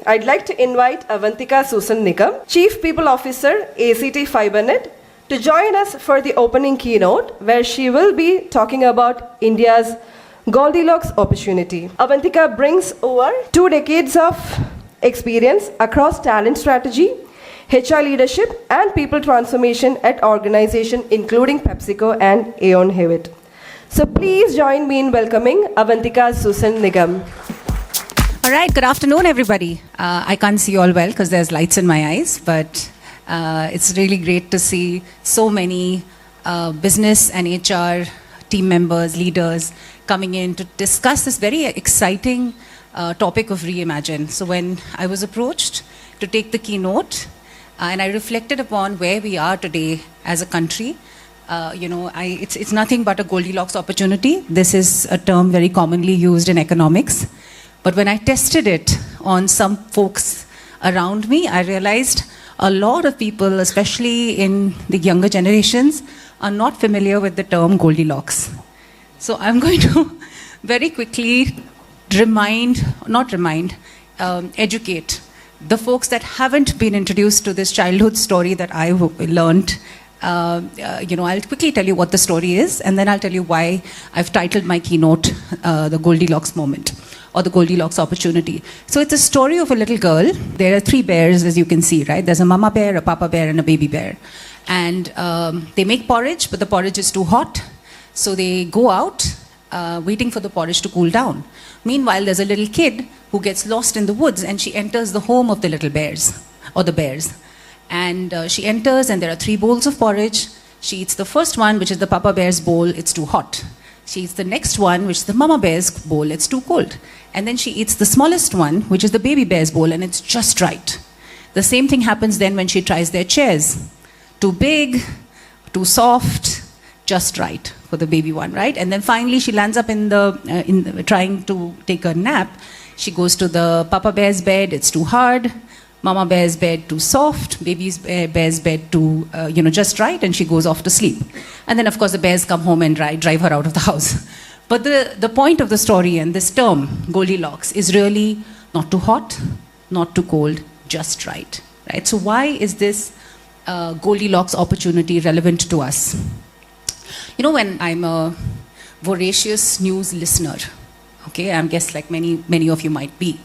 I'd like to invite Avantika Susan Nigam, Chief People Officer, ACT FiberNet, to join us for the opening keynote, where she will be talking about India's Goldilocks opportunity. Avantika brings over 2 decades of experience across talent strategy, HR leadership, and people transformation at organizations including PepsiCo and Aon Hewitt. So please join me in welcoming Avantika Susan Nigam. All right, good afternoon, everybody. I can't see you all well because there's lights in my eyes, but it's really great to see so many business and HR team members, leaders coming in to discuss this very exciting topic of reimagine. So when I was approached to take the keynote, and I reflected upon where we are today as a country, it's nothing but a Goldilocks opportunity. This is a term very commonly used in economics. But when I tested it on some folks around me, I realized a lot of people, especially in the younger generations, are not familiar with the term Goldilocks. So I'm going to very quickly educate the folks that haven't been introduced to this childhood story that I learned. I'll quickly tell you what the story is, and then I'll tell you why I've titled my keynote The Goldilocks Moment, or the Goldilocks Opportunity. So it's a story of a little girl. There are 3 bears, as you can see, right? There's a mama bear, a papa bear, and a baby bear. And they make porridge, but the porridge is too hot. So they go out, waiting for the porridge to cool down. Meanwhile, there's a little kid who gets lost in the woods, and she enters the home of the little bears, or the bears. And she enters, and there are 3 bowls of porridge. She eats the first one, which is the papa bear's bowl. It's too hot. She eats the next one, which is the mama bear's bowl. It's too cold. And then she eats the smallest one, which is the baby bear's bowl, and it's just right. The same thing happens then when she tries their chairs. Too big, too soft, just right for the baby one, right? And then finally she lands up in trying to take a nap. She goes to the papa bear's bed. It's too hard. Mama bear's bed too soft, baby's bear's bed too, just right, and she goes off to sleep. And then, of course, the bears come home and drive her out of the house. But the point of the story and this term, Goldilocks, is really not too hot, not too cold, just right, right? So why is this Goldilocks opportunity relevant to us? When I'm a voracious news listener, okay, I guess like many of you might be,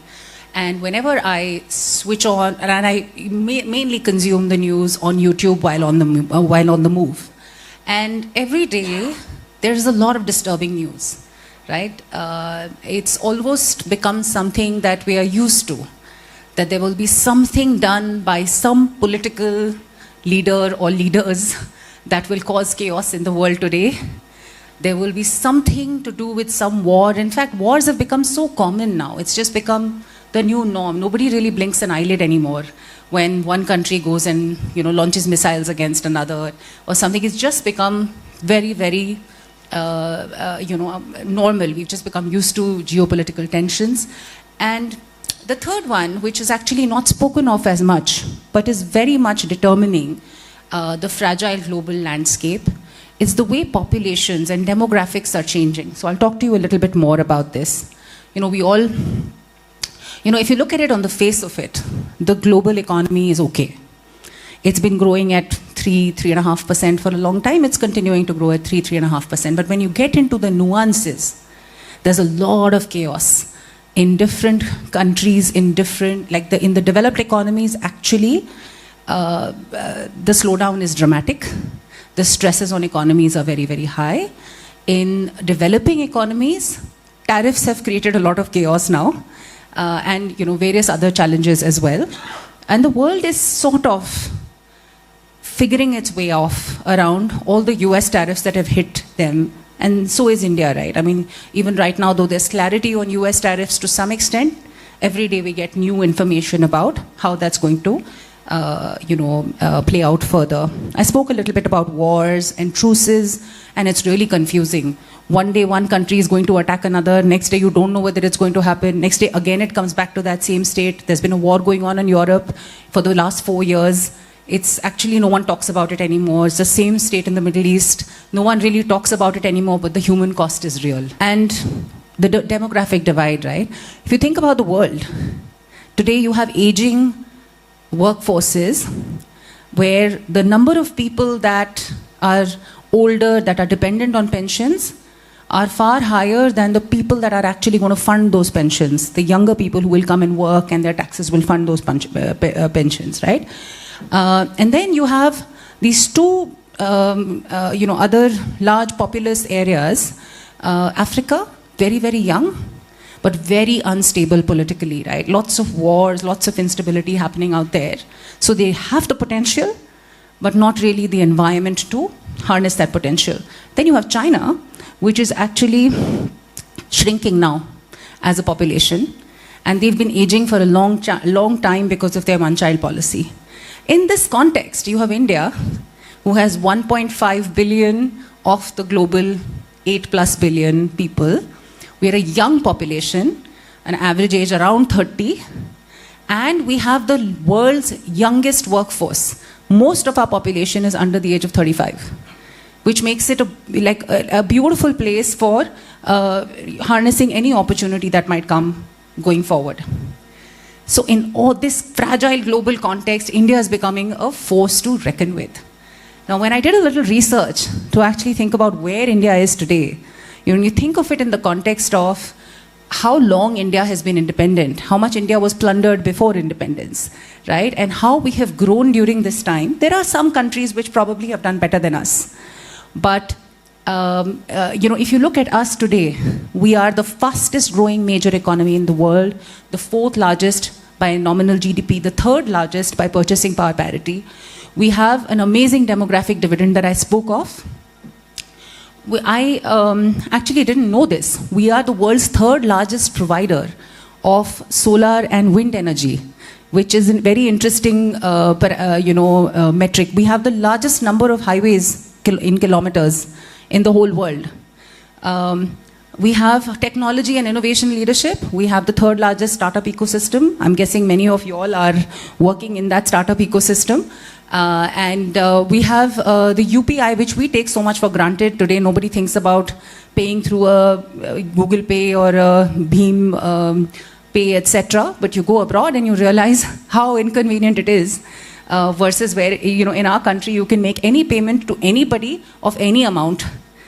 and whenever I switch on, and I mainly consume the news on YouTube while on the move, and every day there's a lot of disturbing news, right? It's almost become something that we are used to, that there will be something done by some political leader or leaders that will cause chaos in the world today. There will be something to do with some war. In fact, wars have become so common now. It's just become the new norm. Nobody really blinks an eyelid anymore when one country goes and launches missiles against another or something. It's just become very, very normal. We've just become used to geopolitical tensions. And the third one, which is actually not spoken of as much, but is very much determining the fragile global landscape, is the way populations and demographics are changing. So I'll talk to you a little bit more about this. If you look at it on the face of it, the global economy is okay. It's been growing at 3.5% for a long time. It's continuing to grow at 3.5%. But when you get into the nuances, there's a lot of chaos in different countries, in the developed economies. Actually, the slowdown is dramatic. The stresses on economies are very, very high. In developing economies, tariffs have created a lot of chaos now. And various other challenges as well. And the world is sort of figuring its way off around all the US tariffs that have hit them, and so is India, right? I mean, even right now, though there's clarity on US tariffs to some extent, every day we get new information about how that's going to play out further. I spoke a little bit about wars and truces, and it's really confusing. One day one country is going to attack another, next day you don't know whether it's going to happen, next day again it comes back to that same state. There's been a war going on in Europe for the last 4 years. It's actually, no one talks about it anymore. It's the same state in the Middle East. No one really talks about it anymore, but the human cost is real. And the demographic divide, right? If you think about the world, Today you have aging workforces where the number of people that are older, that are dependent on pensions, are far higher than the people that are actually going to fund those pensions. The younger people who will come and work and their taxes will fund those pensions, right? And then you have these two, other large populous areas. Africa, very, very young, but very unstable politically, right? Lots of wars, lots of instability happening out there. So they have the potential, but not really the environment to harness that potential. Then you have China, which is actually shrinking now as a population, and they've been aging for a long time because of their one-child policy. In this context, you have India, who has 1.5 billion of the global 8+ billion people. We are a young population, an average age around 30, and we have the world's youngest workforce. Most of our population is under the age of 35, which makes it a beautiful place for harnessing any opportunity that might come going forward. So in all this fragile global context, India is becoming a force to reckon with. Now, when I did a little research to actually think about where India is today, when you think of it in the context of how long India has been independent, how much India was plundered before independence, right? And how we have grown during this time. There are some countries which probably have done better than us. But, if you look at us today, we are the fastest growing major economy in the world, the 4th largest by nominal GDP, the 3rd largest by purchasing power parity. We have an amazing demographic dividend that I spoke of. I actually didn't know this. We are the world's 3rd largest provider of solar and wind energy, which is a very interesting metric. We have the largest number of highways in kilometers in the whole world. We have technology and innovation leadership. We have the 3rd largest startup ecosystem. I'm guessing many of you all are working in that startup ecosystem. We have the UPI, which we take so much for granted. Today, nobody thinks about paying through a Google Pay or a Bheem Pay, etc. But you go abroad and you realize how inconvenient it is versus where, in our country, you can make any payment to anybody of any amount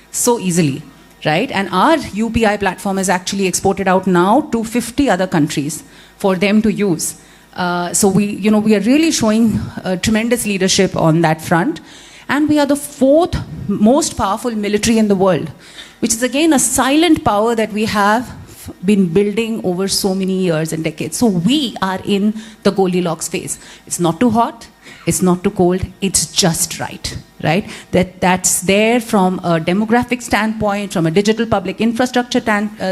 so easily, right? And our UPI platform is actually exported out now to 50 other countries for them to use. So we are really showing tremendous leadership on that front. And we are the 4th most powerful military in the world, which is again a silent power that we have been building over so many years and decades. So we are in the Goldilocks phase. It's not too hot, it's not too cold, it's just right? That's there from a demographic standpoint, from a digital public infrastructure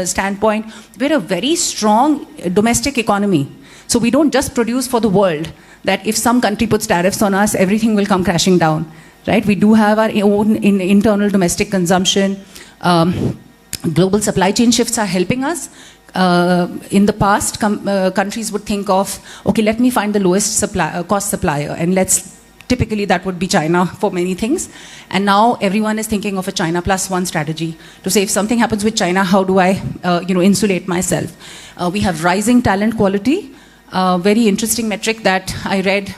standpoint. We're a very strong domestic economy. So we don't just produce for the world, that if some country puts tariffs on us, everything will come crashing down, right? We do have our own internal domestic consumption. Global supply chain shifts are helping us. In the past, countries would think of, okay, let me find the lowest cost supplier, and typically that would be China for many things. And now everyone is thinking of a China plus one strategy to say, if something happens with China, how do I insulate myself? We have rising talent quality. Very interesting metric that I read.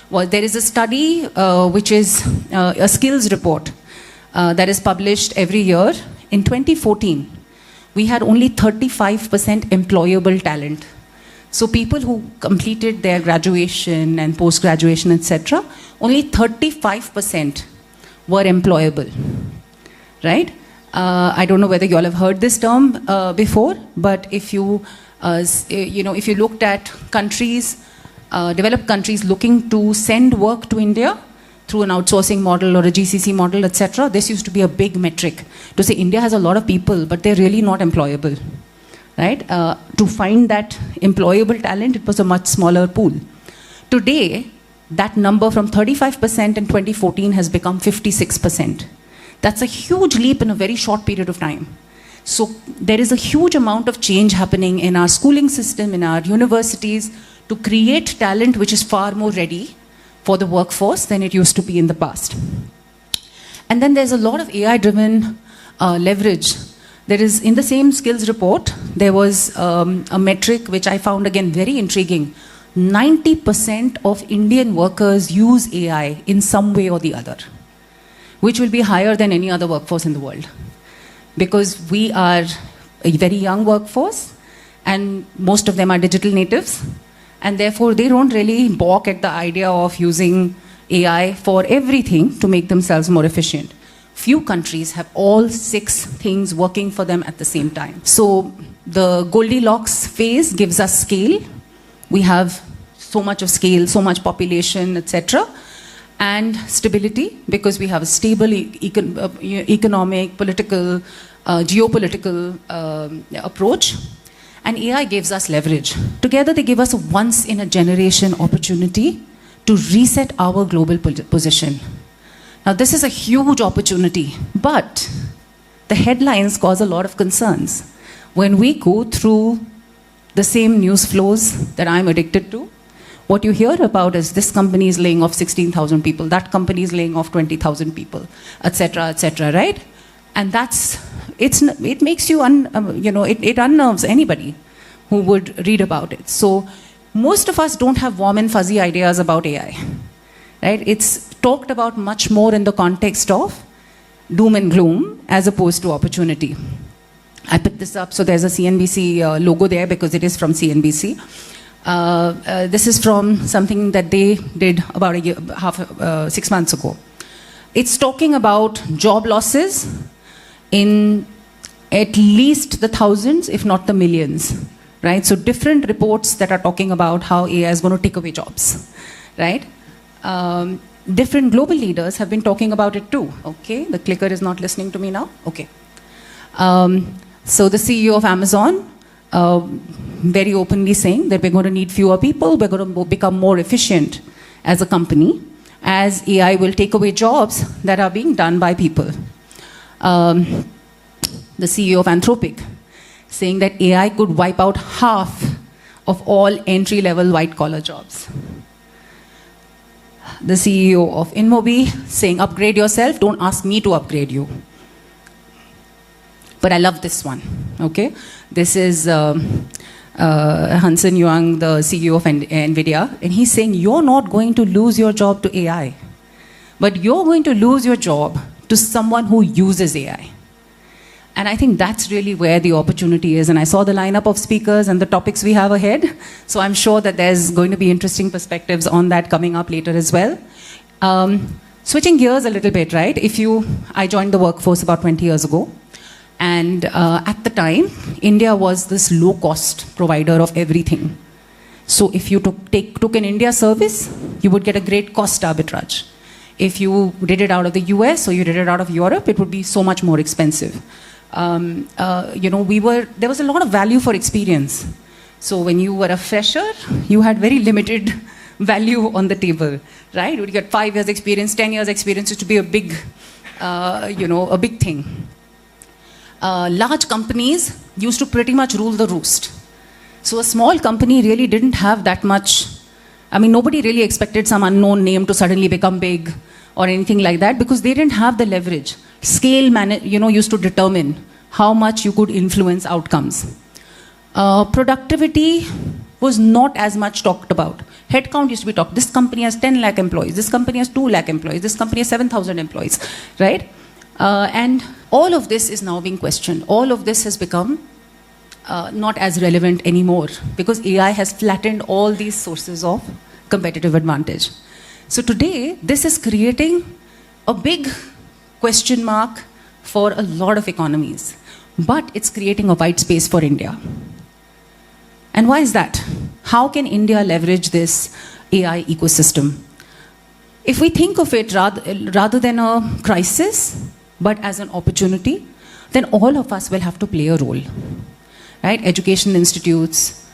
Well, there is a study which is a skills report that is published every year. In 2014, we had only 35% employable talent. So people who completed their graduation and post-graduation, etc., only 35% were employable, right? I don't know whether you all have heard this term before, but if you looked at countries, developed countries looking to send work to India through an outsourcing model or a GCC model, etc., this used to be a big metric to say India has a lot of people, but they're really not employable, right? To find that employable talent, it was a much smaller pool. Today, that number from 35% in 2014 has become 56%. That's a huge leap in a very short period of time. So there is a huge amount of change happening in our schooling system, in our universities, to create talent which is far more ready for the workforce than it used to be in the past. And then there's a lot of AI-driven leverage There is, in the same skills report, there was a metric which I found again very intriguing. 90% of Indian workers use AI in some way or the other, which will be higher than any other workforce in the world. Because we are a very young workforce, and most of them are digital natives, and therefore they don't really balk at the idea of using AI for everything to make themselves more efficient. Few countries have all 6 things working for them at the same time. So the Goldilocks phase gives us scale. We have so much of scale, so much population, etc. And stability, because we have a stable economic, political, geopolitical approach. And AI gives us leverage. Together they give us a once-in-a-generation opportunity to reset our global position. Now this is a huge opportunity, but the headlines cause a lot of concerns. When we go through the same news flows that I'm addicted to, what you hear about is this company is laying off 16,000 people, that company is laying off 20,000 people, etc., right? And it makes you, it unnerves anybody who would read about it. So most of us don't have warm and fuzzy ideas about AI, right? It's talked about much more in the context of doom and gloom as opposed to opportunity. I picked this up, so there's a CNBC logo there because it is from CNBC. This is from something that they did about 6 months ago. It's talking about job losses in at least the thousands, if not the millions, right? So different reports that are talking about how AI is going to take away jobs, right? Different global leaders have been talking about it too. Okay, the clicker is not listening to me now. Okay. So the CEO of Amazon, very openly saying that we're going to need fewer people, we're going to become more efficient as a company, as AI will take away jobs that are being done by people. The CEO of Anthropic, saying that AI could wipe out half of all entry-level white-collar jobs. The CEO of InMobi saying, upgrade yourself, don't ask me to upgrade you. But I love this one, okay? This is Hansen Huang, the CEO of NVIDIA, and he's saying, you're not going to lose your job to AI, but you're going to lose your job to someone who uses AI. And I think that's really where the opportunity is. And I saw the lineup of speakers and the topics we have ahead. So I'm sure that there's going to be interesting perspectives on that coming up later as well. Switching gears a little bit, right? I joined the workforce about 20 years ago. And at the time, India was this low-cost provider of everything. So if you took an India service, you would get a great cost arbitrage. If you did it out of the US or you did it out of Europe, it would be so much more expensive. There was a lot of value for experience. So when you were a fresher, you had very limited value on the table, right? You would get 5 years experience, 10 years experience, it would be a big, a big thing. Large companies used to pretty much rule the roost. So a small company really didn't have that much. I mean, nobody really expected some unknown name to suddenly become big or anything like that because they didn't have the leverage. Scale, used to determine how much you could influence outcomes. Productivity was not as much talked about. Headcount used to be talked. This company has 10 lakh employees. This company has 2 lakh employees. This company has 7,000 employees, right? And all of this is now being questioned. All of this has become not as relevant anymore because AI has flattened all these sources of competitive advantage. So today, this is creating a big question mark for a lot of economies, but it's creating a white space for India. And why is that? How can India leverage this AI ecosystem? If we think of it rather than a crisis, but as an opportunity, then all of us will have to play a role, right? Education institutes,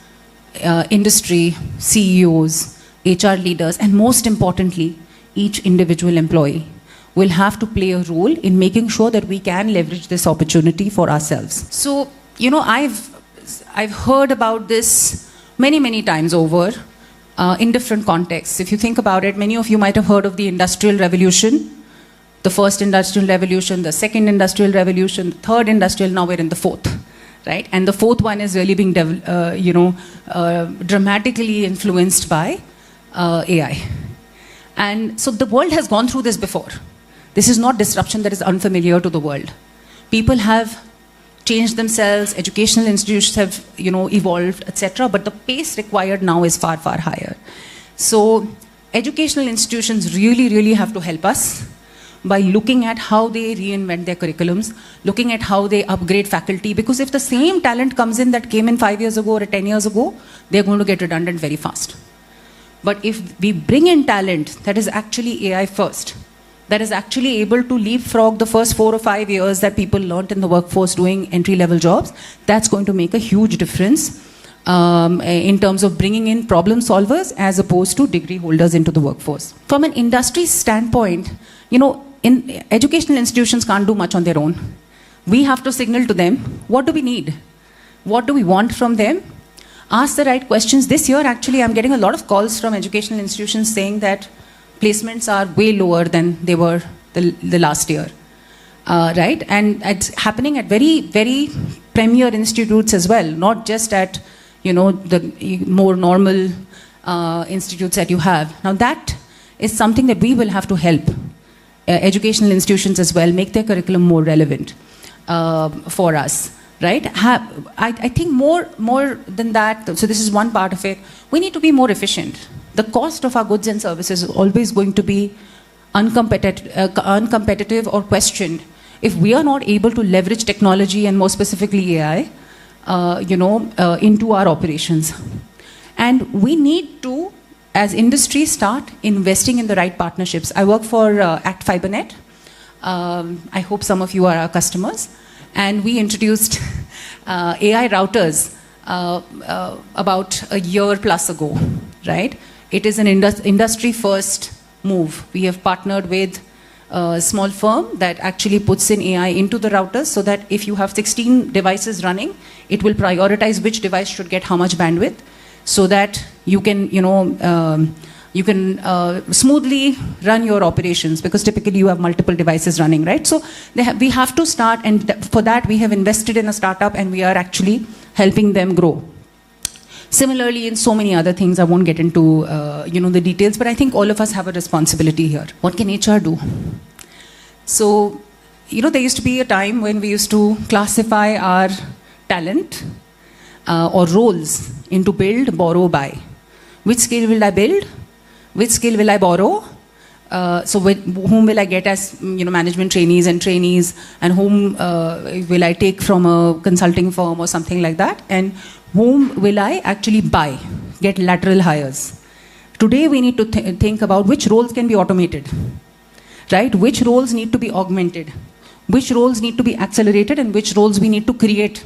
industry, CEOs, HR leaders, and most importantly, each individual employee will have to play a role in making sure that we can leverage this opportunity for ourselves. So, I've heard about this many, many times over in different contexts. If you think about it, many of you might have heard of the Industrial Revolution. The first industrial revolution, the second industrial revolution, the third industrial, now we're in the fourth, right? And the fourth one is really being, dramatically influenced by AI. And so the world has gone through this before. This is not disruption that is unfamiliar to the world. People have changed themselves, educational institutions have, evolved, etc. But the pace required now is far, far higher. So educational institutions really, really have to help us by looking at how they reinvent their curriculums, looking at how they upgrade faculty, because if the same talent comes in that came in 5 years ago or 10 years ago, they're going to get redundant very fast. But if we bring in talent that is actually AI first, that is actually able to leapfrog the first 4 or 5 years that people learnt in the workforce doing entry-level jobs, that's going to make a huge difference in terms of bringing in problem solvers as opposed to degree holders into the workforce. From an industry standpoint, in educational institutions can't do much on their own. We have to signal to them, what do we need? What do we want from them? Ask the right questions. This year, actually, I'm getting a lot of calls from educational institutions saying that placements are way lower than they were the last year, right? And it's happening at very, very premier institutes as well, not just at, the more normal institutes that you have. Now, that is something that we will have to help educational institutions as well make their curriculum more relevant for us. Right? I think more than that, so this is one part of it, we need to be more efficient. The cost of our goods and services is always going to be uncompetitive or questioned if we are not able to leverage technology and more specifically AI, into our operations. And we need to, as industry, start investing in the right partnerships. I work for Act FiberNet. I hope some of you are our customers. And we introduced AI routers about a year plus ago, right? It is an industry first move. We have partnered with a small firm that actually puts in AI into the routers so that if you have 16 devices running, it will prioritize which device should get how much bandwidth so that you can, smoothly run your operations, because typically you have multiple devices running, right? So we have to start, and for that we have invested in a startup and we are actually helping them grow. Similarly, in so many other things, I won't get into the details, but I think all of us have a responsibility here. What can HR do? So, there used to be a time when we used to classify our talent or roles into build, borrow, buy. Which skill will I build? Which skill will I borrow? Whom will I get as management trainees, and whom will I take from a consulting firm or something like that? And whom will I actually buy, get lateral hires? Today we need to think about which roles can be automated, right? Which roles need to be augmented? Which roles need to be accelerated, and which roles we need to create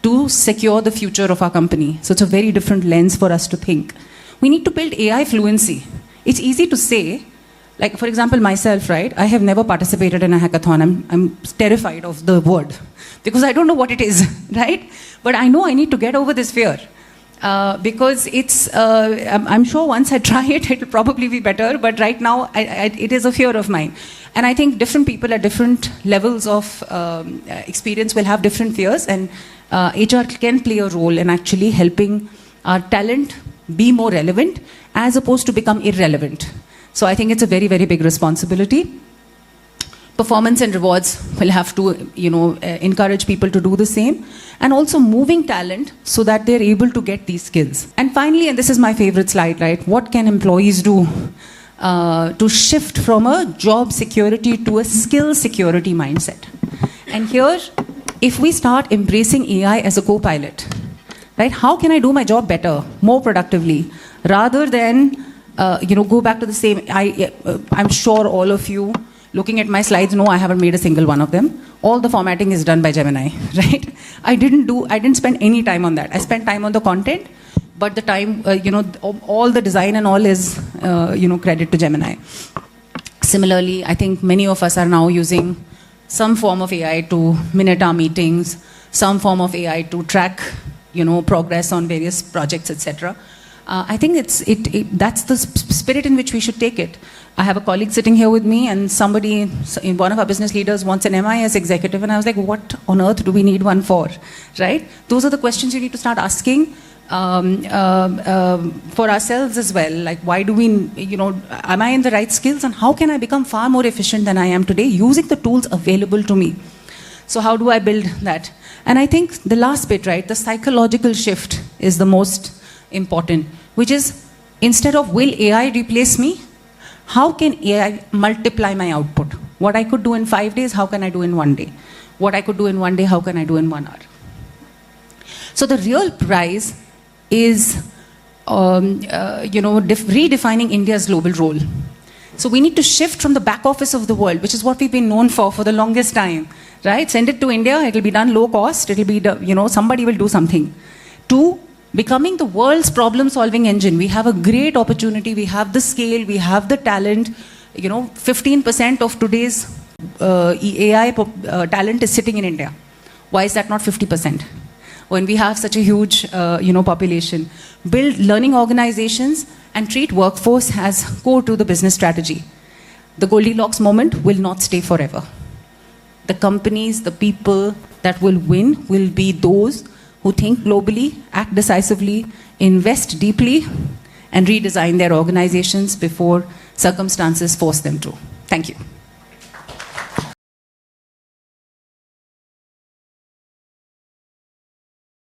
to secure the future of our company? So it's a very different lens for us to think. We need to build AI fluency. It's easy to say, like for example myself, right? I have never participated in a hackathon. I'm terrified of the word because I don't know what it is, right? But I know I need to get over this fear because it's, I'm sure once I try it, it'll probably be better. But right now, it is a fear of mine. And I think different people at different levels of experience will have different fears, and HR can play a role in actually helping our talent be more relevant as opposed to become irrelevant. So I think it's a very, very big responsibility. Performance and rewards will have to, encourage people to do the same, and also moving talent so that they're able to get these skills. And finally, and this is my favorite slide, right? What can employees do to shift from a job security to a skill security mindset? And here, if we start embracing AI as a co-pilot, right? How can I do my job better, more productively, rather than go back to the same? I'm sure all of you looking at my slides know I haven't made a single one of them. All the formatting is done by Gemini, right? I didn't spend any time on that. I spent time on the content, but the time, all the design and all is, credit to Gemini. Similarly, I think many of us are now using some form of AI to minute our meetings, some form of AI to track, progress on various projects, etc. I think that's the spirit in which we should take it. I have a colleague sitting here with me, and one of our business leaders wants an MIS executive, and I was like, what on earth do we need one for, right? Those are the questions you need to start asking for ourselves as well. Like, why do we, am I in the right skills, and how can I become far more efficient than I am today using the tools available to me? So how do I build that? And I think the last bit, right, the psychological shift is the most important, which is, instead of will AI replace me, how can AI multiply my output? What I could do in 5 days, how can I do in 1 day? What I could do in 1 day, how can I do in 1 hour? So the real prize is, redefining India's global role. So we need to shift from the back office of the world, which is what we've been known for the longest time, right? Send it to India, it'll be done low cost, it'll be, somebody will do something. To becoming the world's problem-solving engine. We have a great opportunity, we have the scale, we have the talent. 15% of today's AI talent is sitting in India. Why is that not 50%? When we have such a huge, population. Build learning organizations and treat workforce as core to the business strategy. The Goldilocks moment will not stay forever. The companies, the people that will win will be those who think globally, act decisively, invest deeply, and redesign their organizations before circumstances force them to. Thank you.